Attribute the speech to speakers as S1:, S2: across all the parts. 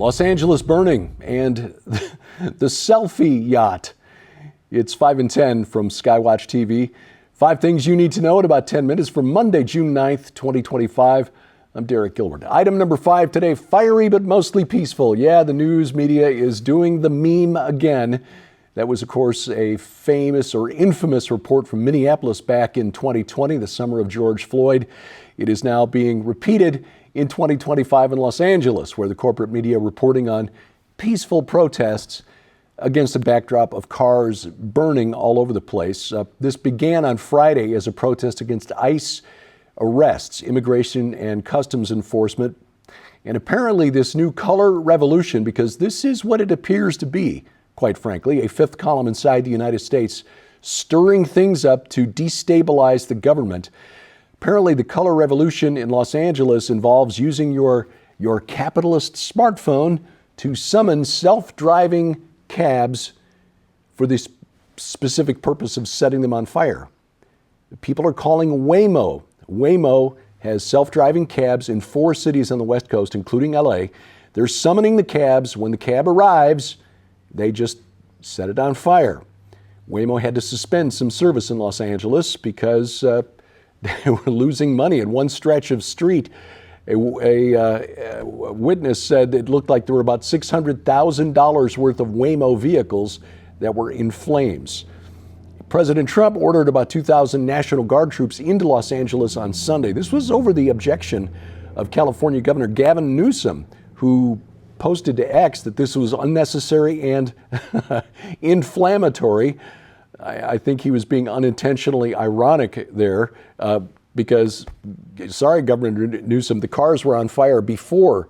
S1: Los Angeles burning and the selfie yacht. It's 5 and 10 from SkyWatchTV. 5 things you need to know in about 10 minutes from Monday, June 9th, 2025. I'm Gilbert. Item number 5 today, fiery but mostly peaceful. Yeah, the news media is doing the meme again. That was, of course, a famous or infamous report from Minneapolis back in 2020, the summer of George Floyd. It is now being repeated in 2025 in Los Angeles, where the corporate media reporting on peaceful protests against a backdrop of cars burning all over the place. This began on Friday as a protest against ICE arrests, immigration and customs enforcement. And apparently this new color revolution, because this is what it appears to be, quite frankly, a fifth column inside the United States, stirring things up to destabilize the government. Apparently the color revolution in Los Angeles involves using your capitalist smartphone to summon self-driving cabs for the specific purpose of setting them on fire. People are calling Waymo. Waymo has self-driving cabs in 4 cities on the West Coast, including LA. They're summoning the cabs. When the cab arrives, they just set it on fire. Waymo had to suspend some service in Los Angeles because they were losing money. In one stretch of street, a witness said it looked like there were about $600,000 worth of Waymo vehicles that were in flames. President Trump ordered about 2,000 National Guard troops into Los Angeles on Sunday. This was over the objection of California Governor Gavin Newsom, who posted to X that this was unnecessary and inflammatory. I think he was being unintentionally ironic there because, sorry, Governor Newsom, the cars were on fire before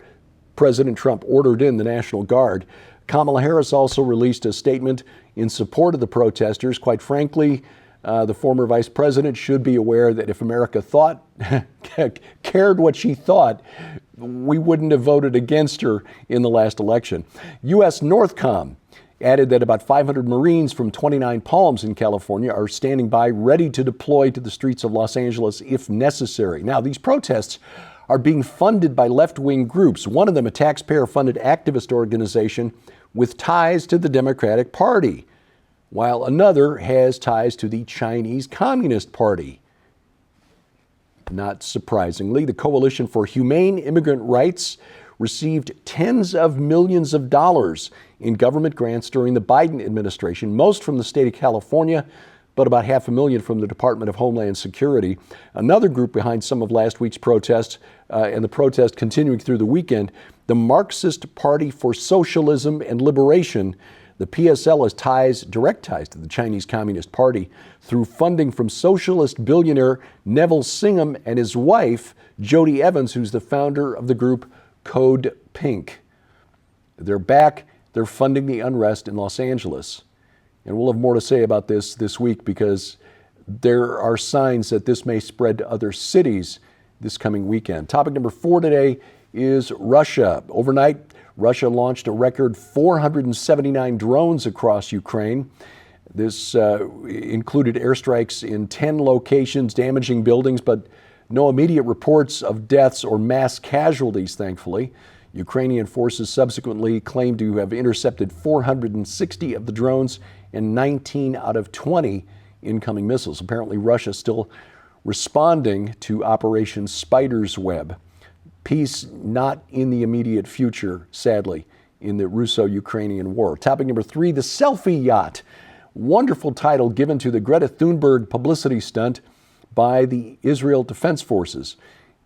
S1: President Trump ordered in the National Guard. Kamala Harris also released a statement in support of the protesters. Quite frankly, the former vice president should be aware that if America cared what she thought, we wouldn't have voted against her in the last election. U.S. Northcom added that about 500 Marines from 29 Palms in California are standing by ready to deploy to the streets of Los Angeles if necessary. Now, these protests are being funded by left-wing groups, one of them a taxpayer-funded activist organization with ties to the Democratic Party, while another has ties to the Chinese Communist Party. Not surprisingly, the Coalition for Humane Immigrant Rights received tens of millions of dollars in government grants during the Biden administration, most from the state of California, but about $500,000 from the Department of Homeland Security. Another group behind some of last week's protests, and the protest continuing through the weekend, the Marxist Party for Socialism and Liberation. The PSL has direct ties to the Chinese Communist Party through funding from socialist billionaire Neville Singham and his wife, Jody Evans, who's the founder of the group Code Pink. They're back. They're funding the unrest in Los Angeles. And we'll have more to say about this week because there are signs that this may spread to other cities this coming weekend. Topic number 4 today is Russia. Overnight, Russia launched a record 479 drones across Ukraine. This included airstrikes in 10 locations, damaging buildings, but no immediate reports of deaths or mass casualties, thankfully. Ukrainian forces subsequently claimed to have intercepted 460 of the drones and 19 out of 20 incoming missiles. Apparently, Russia still responding to Operation Spider's Web. Peace not in the immediate future, sadly, in the Russo-Ukrainian war. Topic number 3, the selfie yacht. Wonderful title given to the Greta Thunberg publicity stunt by the Israel Defense Forces.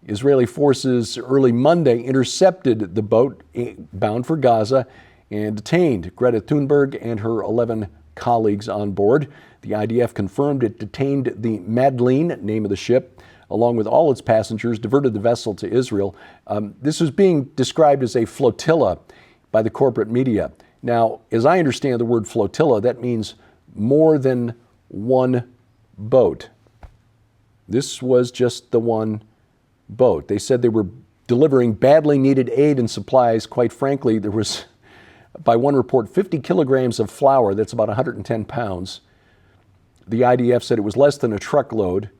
S1: Israeli forces early Monday intercepted the boat bound for Gaza and detained Greta Thunberg and her 11 colleagues on board. The IDF confirmed it detained the Madeleine, name of the ship, along with all its passengers, diverted the vessel to Israel. This was being described as a flotilla by the corporate media. Now, as I understand the word flotilla, that means more than one boat. This was just the one boat. They said they were delivering badly needed aid and supplies. Quite frankly, there was, by one report, 50 kilograms of flour. That's about 110 pounds. The IDF said it was less than a truckload,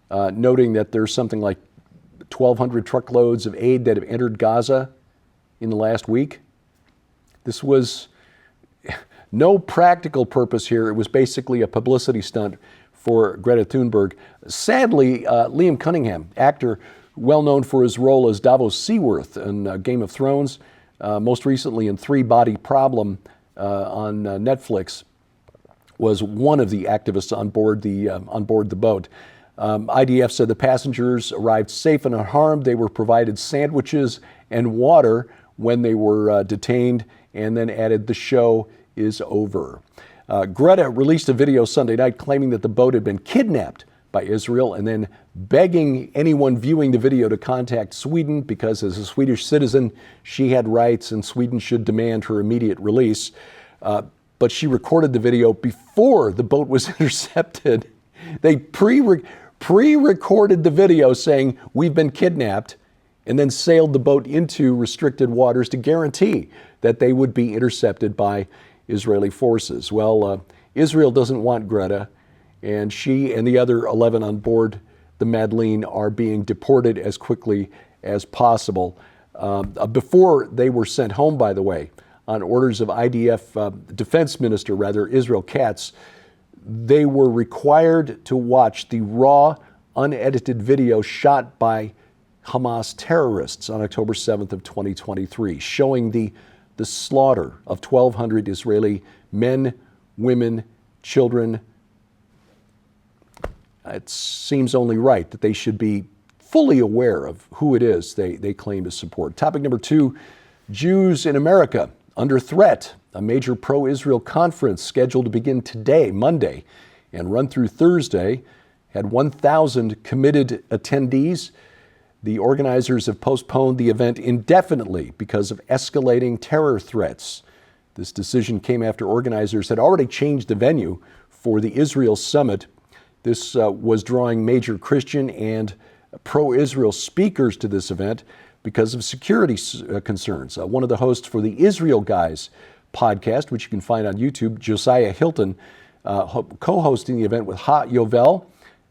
S1: noting that there's something like 1,200 truckloads of aid that have entered Gaza in the last week. This was no practical purpose here. It was basically a publicity stunt for Greta Thunberg. Sadly, Liam Cunningham, actor well known for his role as Davos Seaworth in Game of Thrones, most recently in Three Body Problem on Netflix, was one of the activists on board the boat. IDF said the passengers arrived safe and unharmed. They were provided sandwiches and water when they were detained, and then added, "The show is over." Greta released a video Sunday night claiming that the boat had been kidnapped by Israel, and then begging anyone viewing the video to contact Sweden because, as a Swedish citizen, she had rights and Sweden should demand her immediate release. But she recorded the video before the boat was intercepted. They pre-recorded the video saying, "We've been kidnapped," and then sailed the boat into restricted waters to guarantee that they would be intercepted by Israeli forces. Well, Israel doesn't want Greta, and she and the other 11 on board the Madeleine are being deported as quickly as possible. Before they were sent home, by the way, on orders of IDF Defense Minister, Israel Katz, they were required to watch the raw, unedited video shot by Hamas terrorists on October 7th of 2023, showing the slaughter of 1,200 Israeli men, women, children. It seems only right that they should be fully aware of who it is they claim to support. Topic number 2, Jews in America under threat. A major pro-Israel conference scheduled to begin today, Monday, and run through Thursday, had 1,000 committed attendees. The organizers have postponed the event indefinitely because of escalating terror threats. This decision came after organizers had already changed the venue for the Israel Summit. This was drawing major Christian and pro-Israel speakers to this event because of security concerns. One of the hosts for the Israel Guys podcast, which you can find on YouTube, Josiah Hilton, co-hosting the event with Ha Yovel.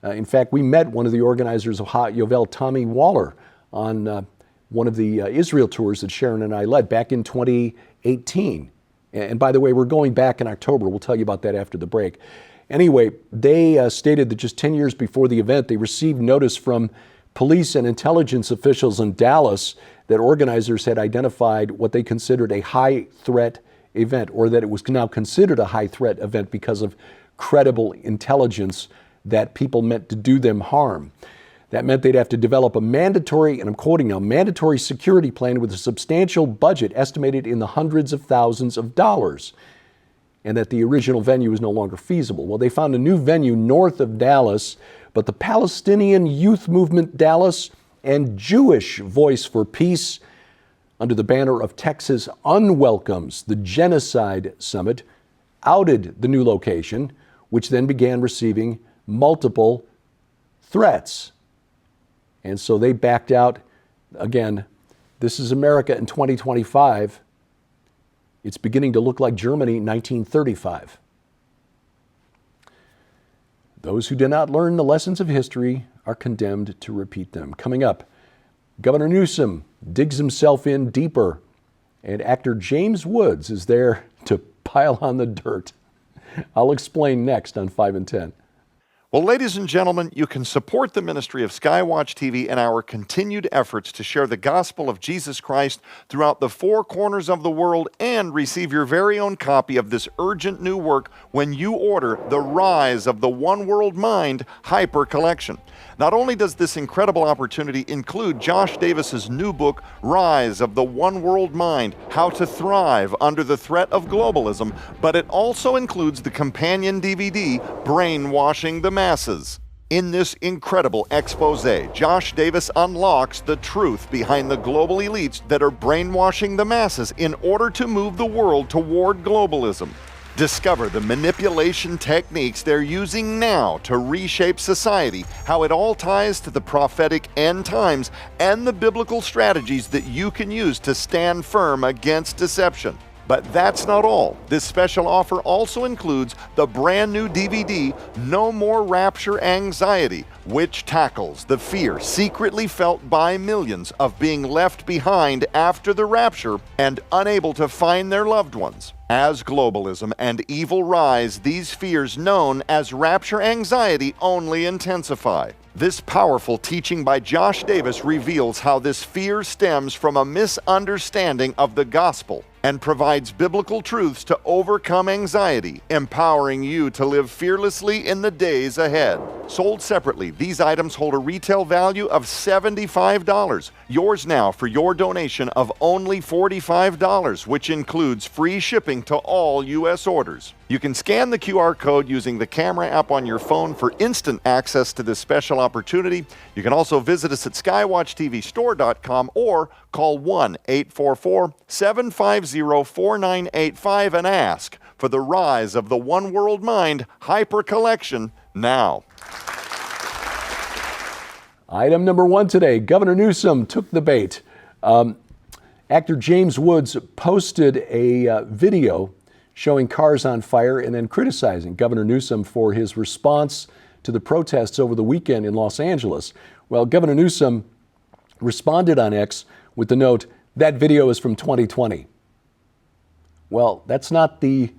S1: In fact, we met one of the organizers of Ha Yovel, Tommy Waller, on one of the Israel tours that Sharon and I led back in 2018. And by the way, we're going back in October. We'll tell you about that after the break. Anyway, they stated that just 10 years before the event, they received notice from police and intelligence officials in Dallas that organizers had identified what they considered a high-threat event, or that it was now considered a high-threat event because of credible intelligence that people meant to do them harm. That meant they'd have to develop a mandatory, and I'm quoting now, mandatory security plan with a substantial budget estimated in the hundreds of thousands of dollars, and that the original venue was no longer feasible. Well, they found a new venue north of Dallas, but the Palestinian Youth Movement Dallas and Jewish Voice for Peace, under the banner of Texas Unwelcomes the Genocide Summit, outed the new location, which then began receiving multiple threats. And so they backed out. Again, this is America in 2025. It's beginning to look like Germany in 1935. Those who do not learn the lessons of history are condemned to repeat them. Coming up, Governor Newsom digs himself in deeper, and actor James Woods is there to pile on the dirt. I'll explain next on 5 and 10.
S2: Well, ladies and gentlemen, you can support the ministry of SkyWatchTV and our continued efforts to share the gospel of Jesus Christ throughout the four corners of the world and receive your very own copy of this urgent new work when you order The Rise of the One World Mind Hyper Collection. Not only does this incredible opportunity include Josh Davis's new book, Rise of the One World Mind, How to Thrive Under the Threat of Globalism, but it also includes the companion DVD, Brainwashing the Masses. In this incredible expose, Josh Davis unlocks the truth behind the global elites that are brainwashing the masses in order to move the world toward globalism. Discover the manipulation techniques they're using now to reshape society, how it all ties to the prophetic end times, and the biblical strategies that you can use to stand firm against deception. But that's not all. This special offer also includes the brand new DVD, No More Rapture Anxiety, which tackles the fear secretly felt by millions of being left behind after the rapture and unable to find their loved ones. As globalism and evil rise, these fears known as rapture anxiety only intensify. This powerful teaching by Josh Davis reveals how this fear stems from a misunderstanding of the gospel and provides biblical truths to overcome anxiety, empowering you to live fearlessly in the days ahead. Sold separately, these items hold a retail value of $75. Yours now for your donation of only $45, which includes free shipping to all U.S. orders. You can scan the QR code using the camera app on your phone for instant access to this special opportunity. You can also visit us at SkyWatchTVstore.com or call 1-844-750-4985 and ask for the Rise of the One World Mind Hyper Collection now.
S1: Item number one today, Governor Newsom took the bait. Actor James Woods posted a video showing cars on fire and then criticizing Governor Newsom for his response to the protests over the weekend in Los Angeles. Well, Governor Newsom responded on X with the note, "That video is from 2020. Well, that's not the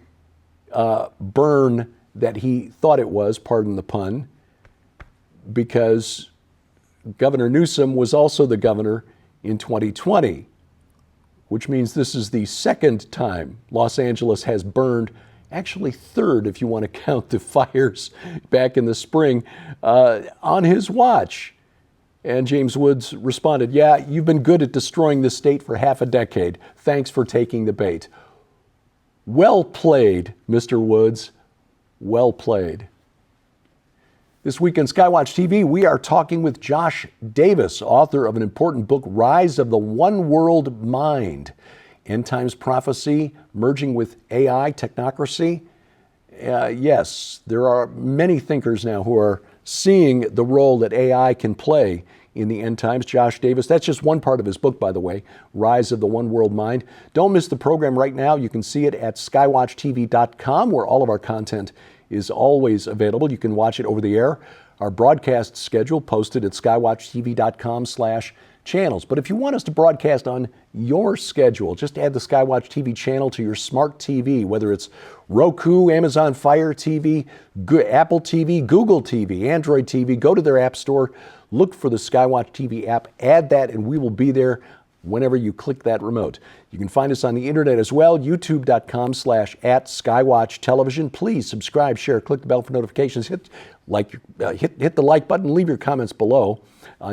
S1: burn that he thought it was, pardon the pun, because Governor Newsom was also the governor in 2020, which means this is the second time Los Angeles has burned, actually third if you want to count the fires back in the spring, on his watch. And James Woods responded, "Yeah, you've been good at destroying the state for half a decade. Thanks for taking the bait." Well played, Mr. Woods. Well played. This week on SkyWatch TV, we are talking with Josh Davis, author of an important book, Rise of the One World Mind, End Times Prophecy, Merging with AI Technocracy. Yes, there are many thinkers now who are seeing the role that AI can play in the end times. Josh Davis, that's just one part of his book, by the way, Rise of the One World Mind. Don't miss the program right now. You can see it at skywatchtv.com, where all of our content is always available. You can watch it over the air. Our broadcast schedule posted at skywatchtv.com/channels. But if you want us to broadcast on your schedule, just add the SkyWatch TV channel to your smart TV, whether it's Roku, Amazon Fire TV, Apple TV, Google TV, Android TV. Go to their app store, look for the SkyWatch TV app, add that, and we will be there whenever you click that remote. You can find us on the internet as well, youtube.com/@SkyWatchTelevision. Please subscribe, share, click the bell for notifications, hit the like button, leave your comments below.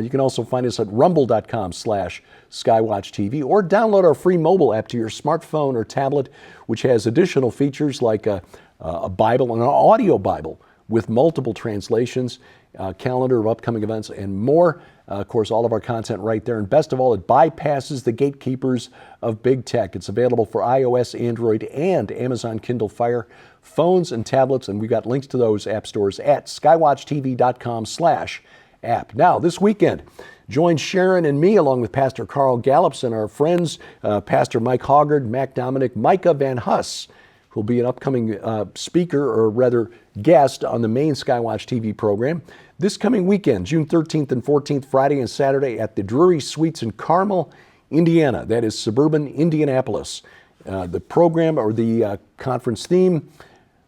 S1: You can also find us at rumble.com/SkyWatchTV or download our free mobile app to your smartphone or tablet, which has additional features like a Bible, an audio Bible with multiple translations, calendar of upcoming events, and more. Of course, all of our content right there. And best of all, it bypasses the gatekeepers of big tech. It's available for iOS, Android, and Amazon Kindle Fire phones and tablets. And we've got links to those app stores at skywatchtv.com/app. Now, this weekend, join Sharon and me along with Pastor Carl Gallups and our friends, Pastor Mike Hoggard, Mac Dominic, Micah Van Huss, who'll be an upcoming speaker, or rather guest, on the main SkyWatch TV program. This coming weekend, June 13th and 14th, Friday and Saturday at the Drury Suites in Carmel, Indiana. That is suburban Indianapolis. The program, or the conference theme,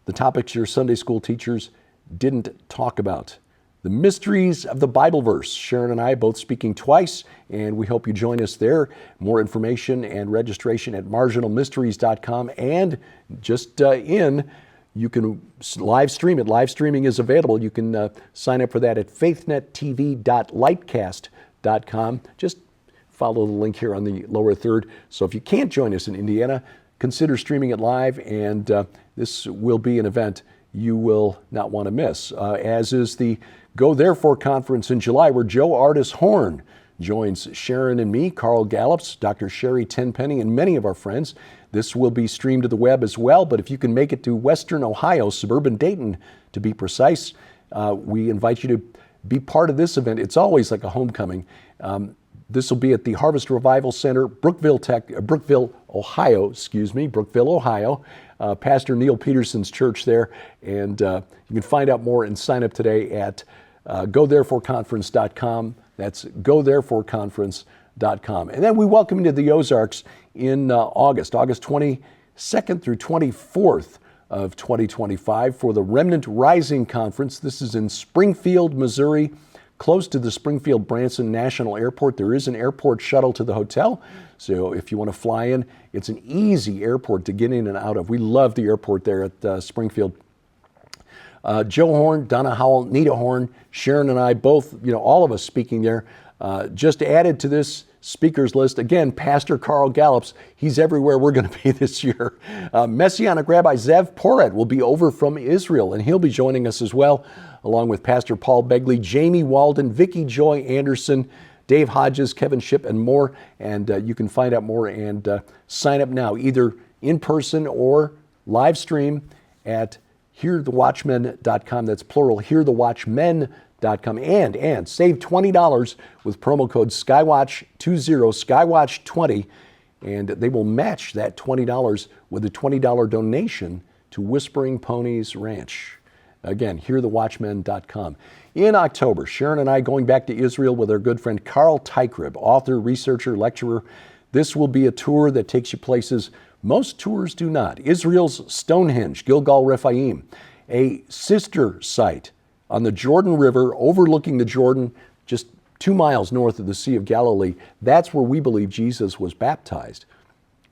S1: the topics your Sunday school teachers didn't talk about. The mysteries of the Bibleverse. Sharon and I both speaking twice, and we hope you join us there. More information and registration at marginalmysteries.com, and just you can live stream it. Live streaming is available. You can sign up for that at faithnettv.lightcast.com. Just follow the link here on the lower third. So if you can't join us in Indiana, consider streaming it live, and this will be an event you will not want to miss, as is the Go Therefore conference in July, where Joe Artis Horn joins Sharon and me, Carl Gallups, Dr. Sherry Tenpenny, and many of our friends. This will be streamed to the web as well, but if you can make it to Western Ohio, suburban Dayton to be precise, we invite you to be part of this event. It's always like a homecoming. This will be at the Harvest Revival Center, Brookville, Ohio. Brookville, Ohio. Pastor Neil Peterson's church there. And you can find out more and sign up today at GoThereforeConference.com. That's GoThereforeConference.com. And then we welcome you to the Ozarks in August 22nd through 24th of 2025 for the Remnant Rising Conference. This is in Springfield, Missouri, close to the Springfield-Branson National Airport. There is an airport shuttle to the hotel, so if you want to fly in, it's an easy airport to get in and out of. We love the airport there at Springfield. Joe Horn, Donna Howell, Nita Horn, Sharon and I both, all of us speaking there. Just added to this speakers list, again, Pastor Carl Gallups. He's everywhere we're going to be this year. Messianic Rabbi Zev Poret will be over from Israel, and he'll be joining us as well, along with Pastor Paul Begley, Jamie Walden, Vicki Joy Anderson, Dave Hodges, Kevin Shipp, and more. And you can find out more and sign up now, either in person or live stream at hearthewatchmen.com. That's plural, hearthewatchmen.com. And save $20 with promo code SkyWatch20, SkyWatch20, and they will match that $20 with a $20 donation to Whispering Ponies Ranch. Again, hearthewatchmen.com. In October, Sharon and I going back to Israel with our good friend Carl Teichrieb, author, researcher, lecturer. This will be a tour that takes you places most tours do not. Israel's Stonehenge, Gilgal Rephaim, a sister site on the Jordan River overlooking the Jordan, just 2 miles north of the Sea of Galilee. That's where we believe Jesus was baptized.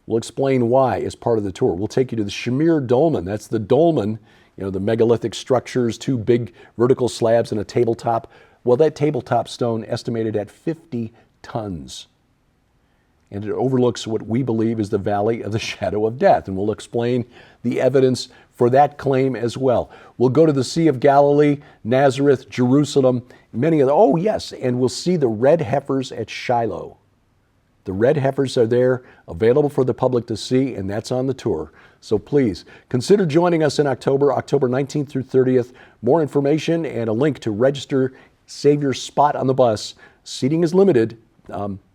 S1: We'll explain why as part of the tour. We'll take you to the Shamir Dolmen. That's the dolmen, the megalithic structures, 2 big vertical slabs and a tabletop. Well, that tabletop stone estimated at 50 tons. And it overlooks what we believe is the valley of the shadow of death. And we'll explain the evidence for that claim as well. We'll go to the Sea of Galilee, Nazareth, Jerusalem, many of and we'll see the red heifers at Shiloh. The red heifers are there, available for the public to see, and that's on the tour. So please, consider joining us in October 19th through 30th. More information and a link to register, save your spot on the bus. Seating is limited.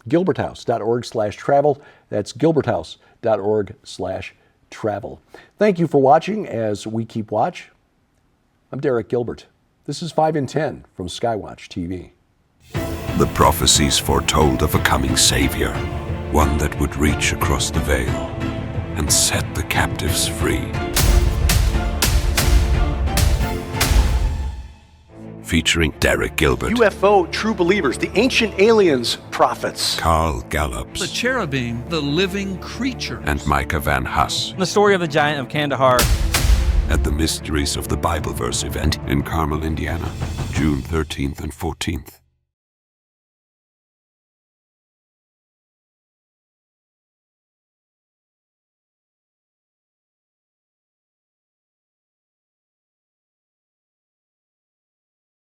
S1: gilberthouse.org/travel. That's gilberthouse.org/travel. Thank you for watching as we keep watch. I'm Derek Gilbert. This is 5 in 10 from SkyWatch TV.
S3: The prophecies foretold of a coming Savior, one that would reach across the veil and set the captives free. Featuring Derek Gilbert,
S1: UFO True Believers, the Ancient Aliens Prophets,
S3: Carl Gallups,
S4: the cherubim, the living creature,
S3: and Micah Van Huss.
S5: The story of the giant of Kandahar.
S3: At the Mysteries of the Bibleverse event in Carmel, Indiana, June 13th and 14th.